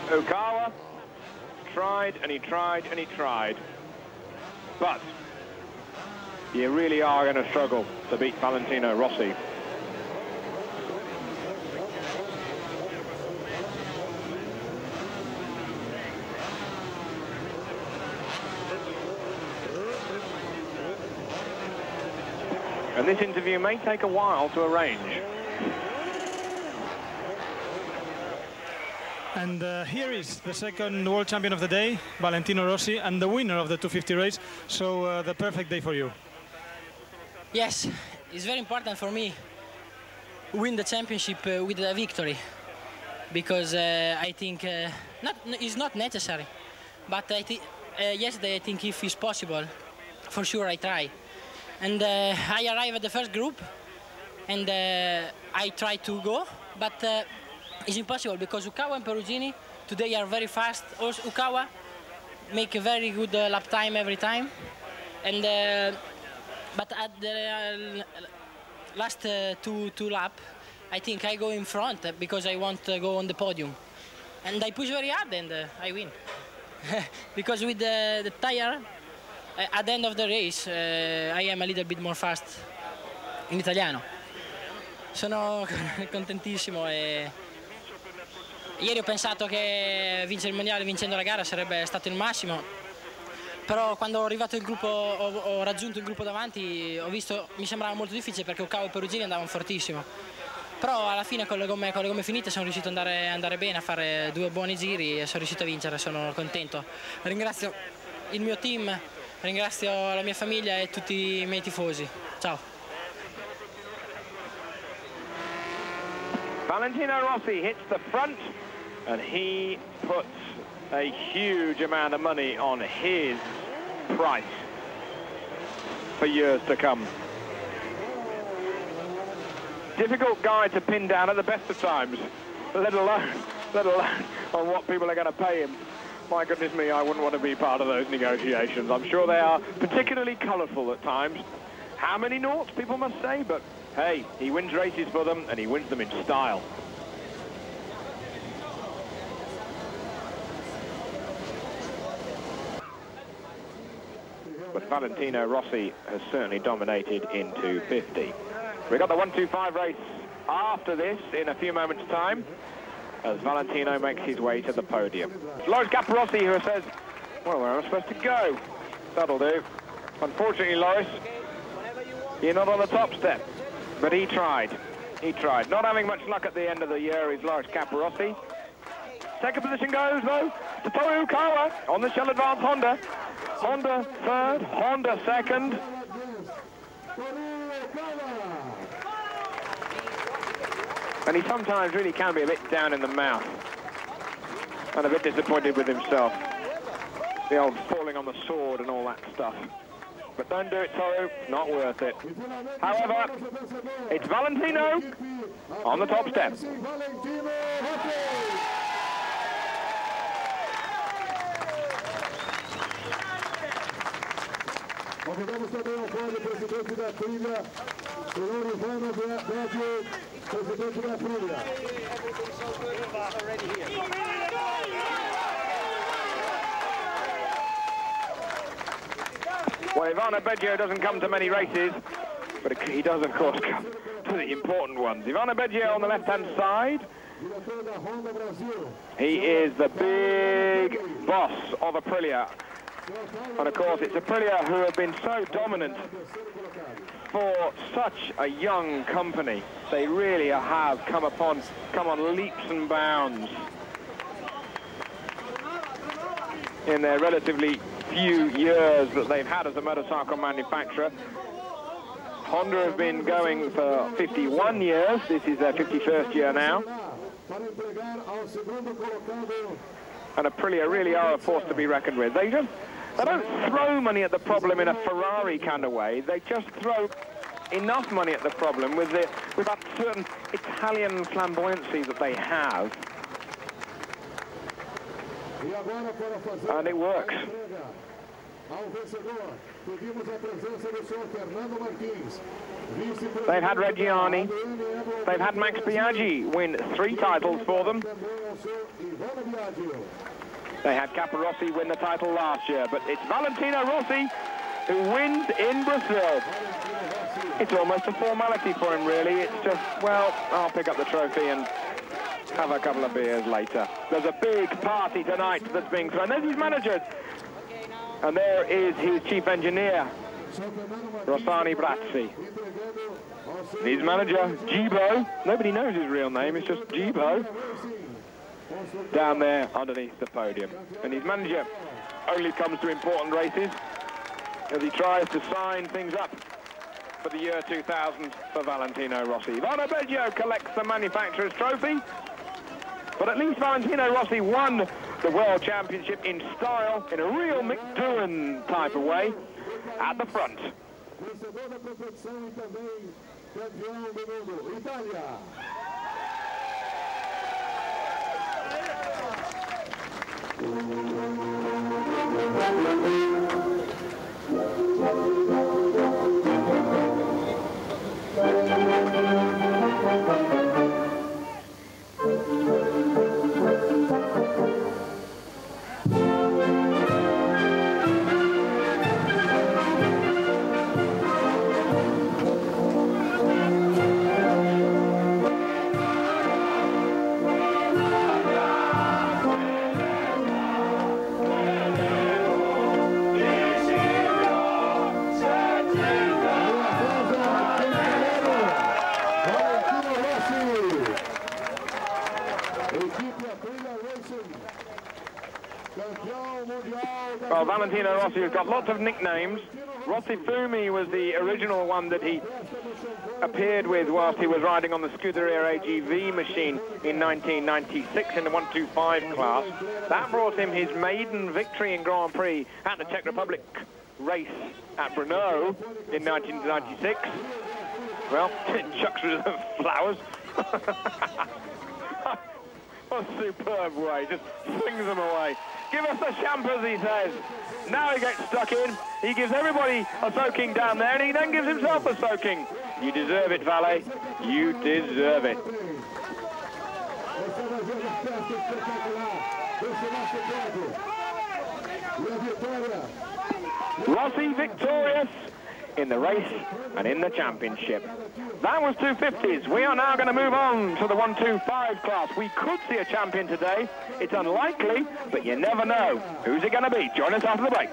Okawa tried and he tried and he tried. But you really are going to struggle to beat Valentino Rossi. And this interview may take a while to arrange. And here is the second world champion of the day, Valentino Rossi, and the winner of the 250 race. So the perfect day for you. Yes, it's very important for me to win the championship with a victory, because I think it's not necessary. But yesterday I think if it's possible, for sure I try. And I arrived at the first group, and I try to go, but it's impossible because Okawa and Perugini today are very fast. Also, Okawa make a very good lap time every time, and but at the last two laps, I think I go in front because I want to go on the podium, and I push very hard and I win. Because with the tire. At the end of the race, I am a little bit more fast in italiano. Sono contentissimo e ieri ho pensato che vincere il mondiale vincendo la gara sarebbe stato il massimo, però quando ho arrivato il gruppo, ho raggiunto il gruppo davanti, ho visto, mi sembrava molto difficile perché Okawa e Perugini andavano fortissimo. Però alla fine con le gomme finite sono riuscito ad andare bene, a fare 2 buoni giri e sono riuscito a vincere, sono contento. Ringrazio il mio team. Ringrazio la mia famiglia e tutti i miei tifosi. Ciao. Valentino Rossi hits the front and he puts a huge amount of money on his price for years to come. Difficult guy to pin down at the best of times, let alone on what people are going to pay him. My goodness me, I wouldn't want to be part of those negotiations. I'm sure they are particularly colourful at times. How many noughts, people must say, but hey, he wins races for them and he wins them in style. But Valentino Rossi has certainly dominated in 250. We've got the 125 race after this in a few moments' time, as Valentino makes his way to the podium. Loris Capirossi who says, well, where am I supposed to go? That'll do. Unfortunately, Loris, you're not on the top step. But he tried. He tried. Not having much luck at the end of the year is Loris Capirossi. Second position goes, though, to Toru Okawa on the Shell Advance Honda. Honda third, Honda second. And he sometimes really can be a bit down in the mouth and a bit disappointed with himself. The old falling on the sword and all that stuff. But don't do it, Toru, not worth it. However, it's Valentino on the top step. Convidamos também ao pódio o presidente da trilha, senhor Ivano Bedio, presidente da trilha. Well, Ivano Bedio doesn't come to many races, but he does, of course, come to the important ones. Ivano Bedio on the left-hand side. He is the big boss of Aprilia. And of course, it's Aprilia who have been so dominant for such a young company. They really have come on leaps and bounds in their relatively few years that they've had as a motorcycle manufacturer. Honda have been going for 51 years. This is their 51st year now. And Aprilia really are a force to be reckoned with. They don't throw money at the problem in a Ferrari kind of way. They just throw enough money at the problem with that certain Italian flamboyancy that they have. And it works. They've had Reggiani, they've had Max Biaggi win 3 titles for them. They had Capirossi win the title last year, but it's Valentino Rossi who wins in Brazil. It's almost a formality for him, really. It's just, well, I'll pick up the trophy and have a couple of beers later. There's a big party tonight that's being thrown. There's his manager. And there is his chief engineer, Rossani Brazzi. His manager, Gibo. Nobody knows his real name, it's just Gibo. Down there underneath the podium. And his manager only comes to important races as he tries to sign things up for the year 2000 for Valentino Rossi. Ivano Beggio collects the manufacturer's trophy, but at least Valentino Rossi won the World Championship in style, in a real McDoohan type of way, at the front. Well, Valentino Rossi has got lots of nicknames. Rossi Fumi was the original one that he appeared with whilst he was riding on the Scuderia AGV machine in 1996 in the 125 class. That brought him his maiden victory in Grand Prix at the Czech Republic race at Brno in 1996. Well, chucks rid of flowers. What a superb way, just flings them away. Give us the champers, he says. Now he gets stuck in. He gives everybody a soaking down there, and he then gives himself a soaking. You deserve it, Valet. You deserve it. Rossi victorious in the race and in the championship. That was 250s. We are now going to move on to the 125 class. We could see a champion today. It's unlikely, but you never know. Who's it going to be? Join us after the break.